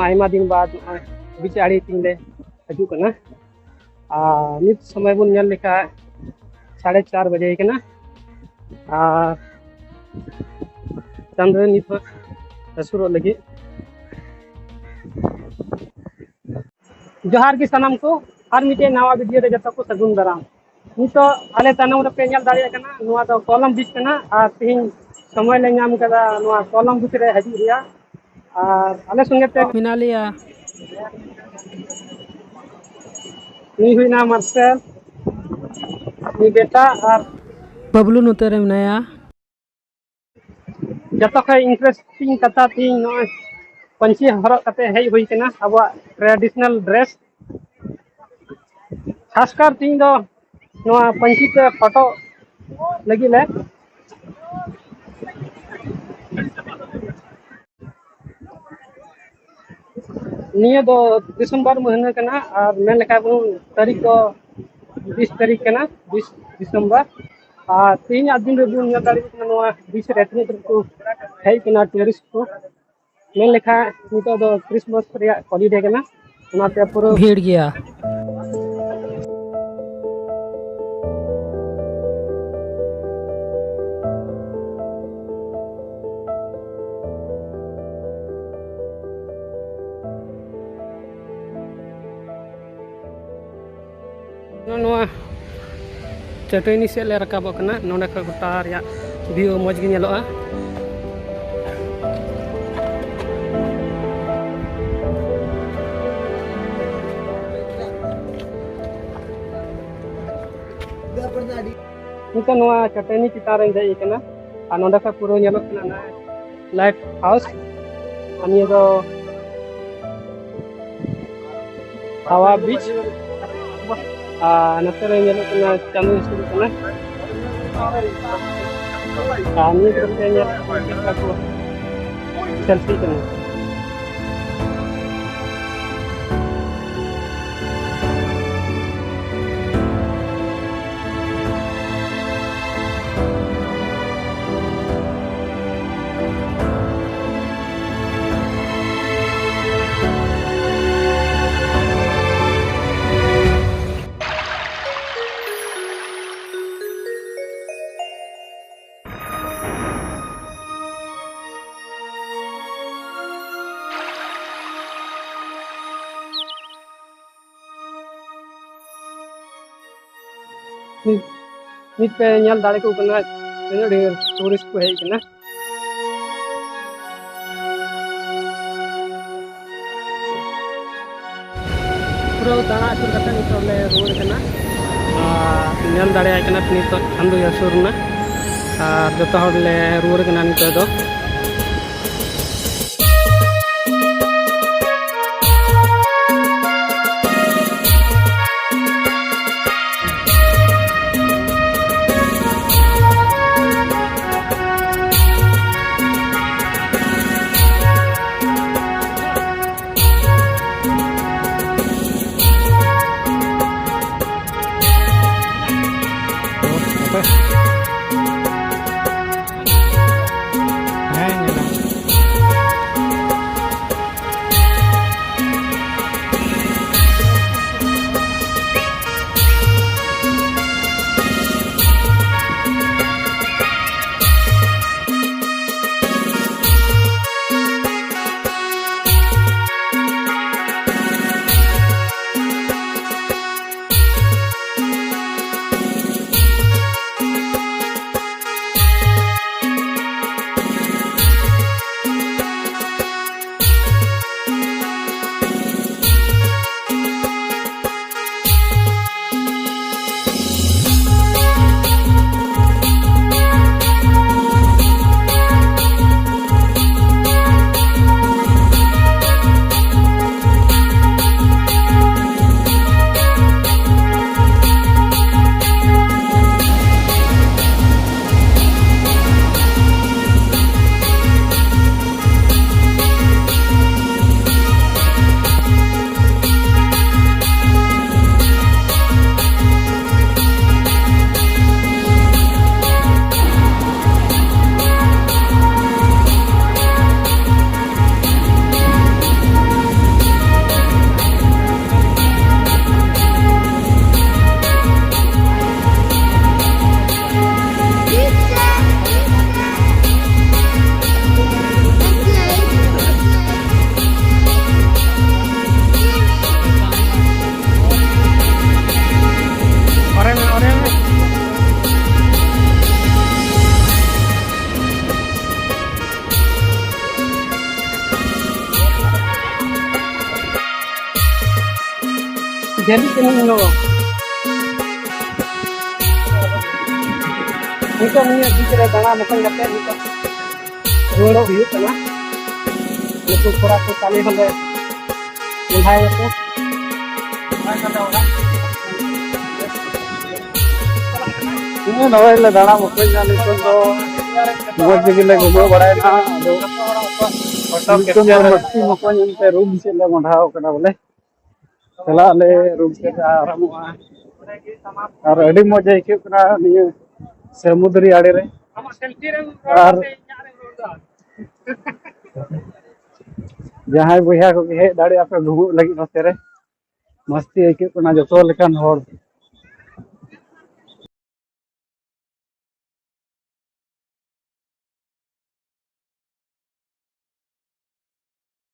आयमा दिन बाद बिचाड़ी तीन ले हजू कना नित समय बन नेल लेखा 4:30 बजे कना चंद नित हसुर लगी जोहार की सनम को और मिटे नवा वीडियो रे जत को सगुन दाराम नित आले तनम रे पे नेल दाड़े कना नुआ दो कॉलम बीच कना और तीन समय ले नाम कदा नुआ कॉलम बीच रे हजू रिया और आले संगे ते मिना लिया नी हुईना मार्शल नी बेटा और बबलू नोतेरे मनाया जत ख इंटरेस्टिंग कथा थी नो पंची हर कते हेज हुई कना अब ट्रेडिशनल ड्रेस खासकर तीन दो नो पंची ते फोटो लगी ले निया दो दिसंबर महीने कना और मैं लेखा तारीख दो 20 तारीख कना 20 दिसंबर और तीन दिन रे बुन तारीख नवा 20 रेतनी को है कना टूरिस्ट को मैं लेखा नितो दो क्रिसमस रिया हॉलीडे कना उनाते पूरा भीड़ गया चटनी से ले रकाब कना नोडे ख गोटा रिया व्यू मज गे नेलोआ नितो नोआ चटनी चिता रे दे कना आ नोडे ख पूरा नेलो कना ना लाइट हाउस अनि दो हवा बीच नतरे नेलो कना चांदू शुरू कना कहानी करते हैं को सेल्फी कना नित पे नेल दाड़े को कना ढेर टूरिस्ट को है कना पूरा दाना आचुर कते नित ले रोड कना नेल दाड़े कना नित अंदो यसुरना और जतो हर ले रोड कना नित दो डेली के नहीं हो नितो निया बीच रे दाना मकन करते नितो रुड़ो हुई कना नितो थोड़ा को काले हले उठाए को ini novel dana mukul jani to moj gile gumo barai na ado itu masti mukul jante room se le mandhao kana bole chala le room se aramoa ar adi moj aike kana niye samudri ade re हम selfie रे ar से यार road jahay boya ko he dare ape gumo lagi note re masti aike kana joto lekan hor